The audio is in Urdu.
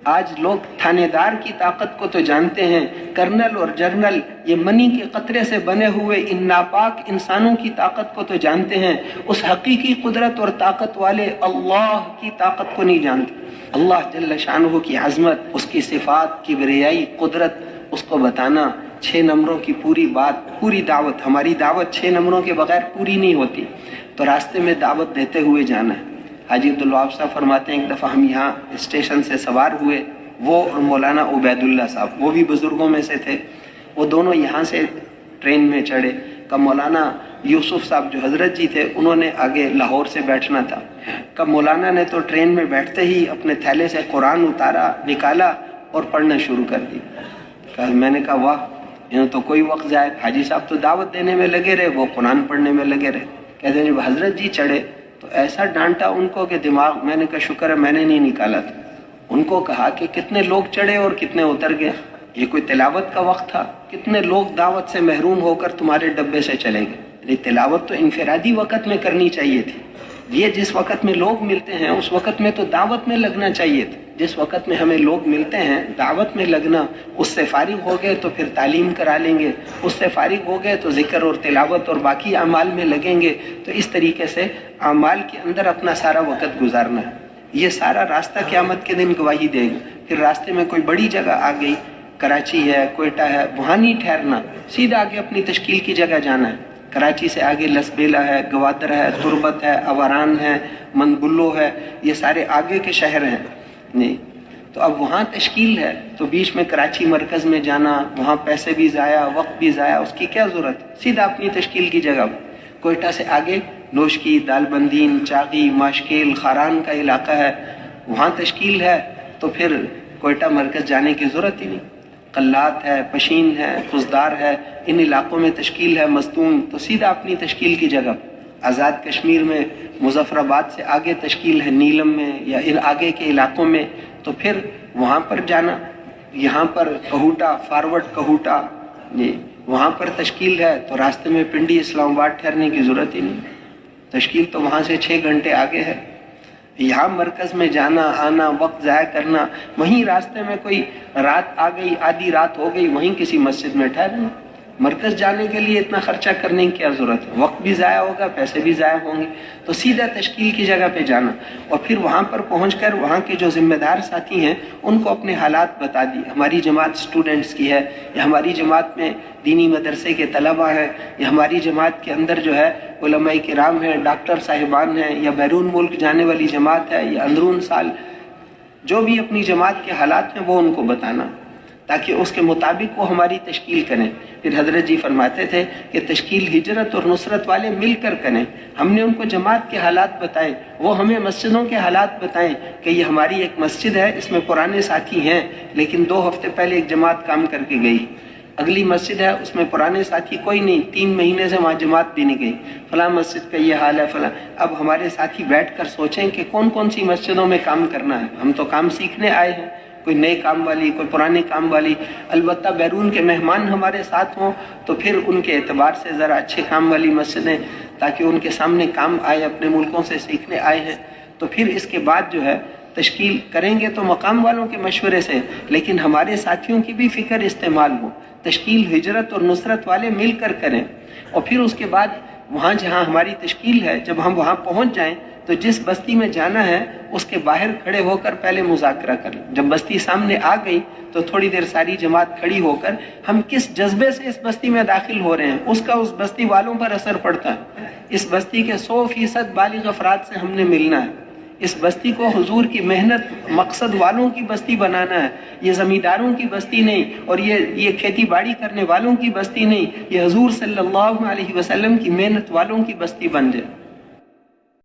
آج لوگ تھانے دار کی طاقت کو تو جانتے ہیں، کرنل اور جرنل یہ منی کے قطرے سے بنے ہوئے ان ناپاک انسانوں کی طاقت کو تو جانتے ہیں، اس حقیقی قدرت اور طاقت والے اللہ کی طاقت کو نہیں جانتے۔ اللہ جل شانہ کی عظمت، اس کی صفات، کبریائی، قدرت، اس کو بتانا 6 نمبروں کی پوری بات، پوری دعوت۔ ہماری دعوت 6 نمبروں کے بغیر پوری نہیں ہوتی، تو راستے میں دعوت دیتے ہوئے جانا ہے۔ حاجی عبدالوہاب صاحب فرماتے ہیں ایک دفعہ ہم یہاں اسٹیشن سے سوار ہوئے، وہ اور مولانا عبید اللہ صاحب، وہ بھی بزرگوں میں سے تھے، وہ دونوں یہاں سے ٹرین میں چڑھے۔ کب مولانا یوسف صاحب جو حضرت جی تھے انہوں نے آگے لاہور سے بیٹھنا تھا، کب مولانا نے تو ٹرین میں بیٹھتے ہی اپنے تھیلے سے قرآن اتارا، نکالا اور پڑھنا شروع کر دی۔ میں نے کہا واہ، انہوں تو کوئی وقت ضائع، حاجی صاحب تو دعوت دینے میں لگے رہے، وہ قرآن پڑھنے میں لگے رہے۔ کہتے ہیں جب حضرت جی چڑھے تو ایسا ڈانٹا ان کو کہ دماغ، میں نے کہا شکر ہے میں نے نہیں نکالا تھا۔ ان کو کہا کہ کتنے لوگ چڑھے اور کتنے اتر گئے، یہ کوئی تلاوت کا وقت تھا؟ کتنے لوگ دعوت سے محروم ہو کر تمہارے ڈبے سے چلے گئے؟ یہ تلاوت تو انفرادی وقت میں کرنی چاہیے تھی، یہ جس وقت میں لوگ ملتے ہیں اس وقت میں تو دعوت میں لگنا چاہیے تھا۔ جس وقت میں ہمیں لوگ ملتے ہیں دعوت میں لگنا، اس سے فارغ ہو گئے تو پھر تعلیم کرا لیں گے، اس سے فارغ ہو گئے تو ذکر اور تلاوت اور باقی اعمال میں لگیں گے۔ تو اس طریقے سے اعمال کے اندر اپنا سارا وقت گزارنا ہے۔ یہ سارا راستہ قیامت کے دن گواہی دے گا۔ پھر راستے میں کوئی بڑی جگہ آ گئی، کراچی ہے، کوئٹہ ہے، وہاں نہیں ٹھہرنا، سیدھا آگے اپنی تشکیل کی جگہ جانا ہے۔ کراچی سے آگے لسبیلا ہے، گوادر ہے، تربت ہے، اوران ہے، مندبلو ہے، یہ سارے آگے کے شہر ہیں۔ نہیں تو اب وہاں تشکیل ہے تو بیچ میں کراچی مرکز میں جانا، وہاں پیسے بھی ضائع، وقت بھی ضائع، اس کی کیا ضرورت؟ سیدھا اپنی تشکیل کی جگہ۔ کوئٹہ سے آگے نوشکی، دال بندین، چاغی، ماشکیل، خاران کا علاقہ ہے، وہاں تشکیل ہے تو پھر کوئٹہ مرکز جانے کی ضرورت ہی نہیں۔ قلات ہے، پشین ہے، خزدار ہے، ان علاقوں میں تشکیل ہے، مستون، تو سیدھا اپنی تشکیل کی جگہ۔ آزاد کشمیر میں مظفر آباد سے آگے تشکیل ہے، نیلم میں یا ان آگے کے علاقوں میں، تو پھر وہاں پر جانا۔ یہاں پر کہوٹہ، فارورڈ کہوٹہ، وہاں پر تشکیل ہے تو راستے میں پنڈی، اسلام آباد ٹھہرنے کی ضرورت ہی نہیں، تشکیل تو وہاں سے 6 گھنٹے آگے ہے۔ یہاں مرکز میں جانا آنا، وقت ضائع کرنا، وہیں راستے میں کوئی رات آ گئی، آدھی رات ہو گئی، وہیں کسی مسجد میں ٹھہرنا۔ مرکز جانے کے لیے اتنا خرچہ کرنے کی کیا ضرورت ہے؟ وقت بھی ضائع ہوگا، پیسے بھی ضائع ہوں گے، تو سیدھا تشکیل کی جگہ پہ جانا۔ اور پھر وہاں پر پہنچ کر وہاں کے جو ذمہ دار ساتھی ہیں ان کو اپنے حالات بتا دی۔ ہماری جماعت اسٹوڈنٹس کی ہے، یا ہماری جماعت میں دینی مدرسے کے طلبہ ہیں، یا ہماری جماعت کے اندر جو ہے علماء کرام ہیں، ڈاکٹر صاحبان ہیں، یا بیرون ملک جانے والی جماعت ہے، یا اندرون سال، جو بھی اپنی جماعت کے حالات ہیں وہ ان کو بتانا، تاکہ اس کے مطابق وہ ہماری تشکیل کریں۔ پھر حضرت جی فرماتے تھے کہ تشکیل ہجرت اور نصرت والے مل کر کریں۔ ہم نے ان کو جماعت کے حالات بتائے، وہ ہمیں مسجدوں کے حالات بتائیں کہ یہ ہماری ایک مسجد ہے، اس میں پرانے ساتھی ہیں، لیکن 2 ہفتے پہلے ایک جماعت کام کر کے گئی۔ اگلی مسجد ہے اس میں پرانے ساتھی کوئی نہیں، 3 مہینے سے وہاں جماعت بھی نہیں گئی، فلاں مسجد کا یہ حال ہے فلاں۔ اب ہمارے ساتھی بیٹھ کر سوچیں کہ کون کون سی مسجدوں میں کام کرنا ہے۔ ہم تو کام سیکھنے آئے ہیں، کوئی نئے کام والی، کوئی پرانے کام والی، البتہ بیرون کے مہمان ہمارے ساتھ ہوں تو پھر ان کے اعتبار سے ذرا اچھے کام والی مسجدیں، تاکہ ان کے سامنے کام آئے، اپنے ملکوں سے سیکھنے آئے ہیں۔ تو پھر اس کے بعد جو ہے تشکیل کریں گے تو مقام والوں کے مشورے سے، لیکن ہمارے ساتھیوں کی بھی فکر استعمال ہو۔ تشکیل ہجرت اور نصرت والے مل کر کریں، اور پھر اس کے بعد وہاں جہاں ہماری تشکیل ہے جب ہم وہاں پہنچ جائیں تو جس بستی میں جانا ہے اس کے باہر کھڑے ہو کر پہلے مذاکرہ کریں۔ جب بستی سامنے آ گئی تو تھوڑی دیر ساری جماعت کھڑی ہو کر ہم کس جذبے سے اس بستی میں داخل ہو رہے ہیں اس کا اس بستی والوں پر اثر پڑتا ہے۔ اس بستی کے 100% بالغ افراد سے ہم نے ملنا ہے، اس بستی کو حضور کی محنت مقصد والوں کی بستی بنانا ہے، یہ زمینداروں کی بستی نہیں، اور یہ کھیتی باڑی کرنے والوں کی بستی نہیں، یہ حضور صلی اللہ علیہ وسلم کی محنت والوں کی بستی بن جائے۔